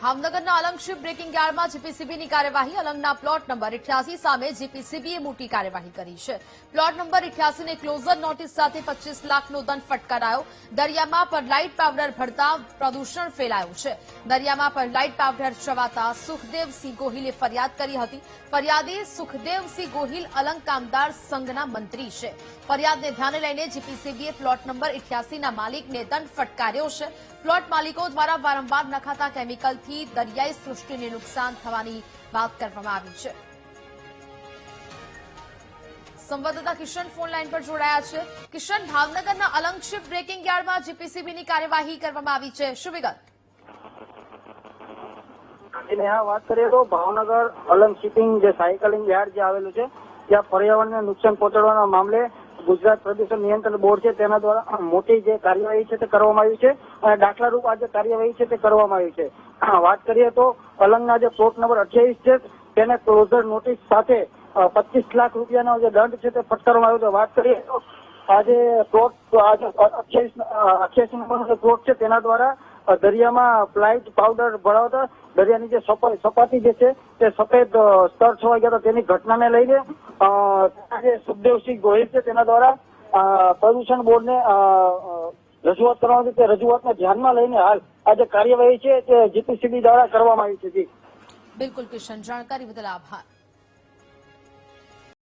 ભાવનગરના Alang ship breaking યાર્ડમાં જીપીસીબીની કાર્યવાહી અલંગના પ્લોટ નંબર 88 સામે જીપીસીબીએ મોટી કાર્યવાહી કરી છે। પ્લોટ નંબર 88 ને ક્લોઝર નોટિસ સાથે 25 લાખનો દંડ ફટકારાયો। દરિયામાં પરલાઇટ પાવડર ભળતા પ્રદૂષણ ફેલાયું છે। દરિયામાં પરલાઇટ પાવડર ચવાતા સુખદેવસિંહ ગોહિલે ફરિયાદ કરી હતી। ફરિયાદી સુખદેવસિંહ ગોહિલ અલંગ કામદાર સંઘના મંત્રી છે। ફરિયાદને ધ્યાને લઈને જીપીસીબીએ પ્લોટ નંબર 88ના માલિકને દંડ ફટકાર્યો છે। પ્લોટ માલિકો દ્વારા વારંવાર નખાતા કેમિકલથી દરિયાઈ સૃષ્ટિને નુકસાન થવાની વાત કરવામાં આવી છે। સંવાદદાતા કિશન ફોન લાઈન પર જોડાયા છે। કિશન, ભાવનગરના અલંગ શિપ બ્રેકિંગ યાર્ડમાં જીપીસીબીની કાર્યવાહી કરવામાં આવી છે, શું વિગત? વાત કરીએ તો ભાવનગર અલંગ શિપિંગ જે સાયકલિંગ યાર્ડ જે આવેલું છે ત્યાં પર્યાવરણને નુકસાન પહોંચાડવાના મામલે ગુજરાત પ્રદૂષણ નિયંત્રણ બોર્ડ છે તેના દ્વારા મોટી જે કાર્યવાહી છે તે કરવામાં આવી છે અને દાખલારૂપ આ જે કાર્યવાહી છે તે કરવામાં આવી છે। વાત કરીએ તો અલંગના જે પ્લોટ નંબર 88 છે તેને ક્લોઝર નોટિસ સાથે 25 લાખ રૂપિયાનો જે દંડ છે તે ફટકારવામાં આવ્યો છે। વાત કરીએ તો આજે પ્લોટ 88 નંબરનો જે પ્લોટ છે તેના દ્વારા દરિયામાં પ્લાઇટ પાવડર ભરાવતા દરિયાની જે સપાટી જે છે તે સફેદ સ્તર છવાઈ ગયા તેની ઘટનાને લઈને જે સુખદેવસિંહ ગોહિલ છે તેના દ્વારા પ્રદૂષણ બોર્ડને રજૂઆત કરવાની તે રજૂઆતને ધ્યાનમાં લઈને હાલ આ જે કાર્યવાહી છે તે જીપીસીબી દ્વારા કરવામાં આવી છે। બિલકુલ કિશન, જાણકારી બદલ આભાર।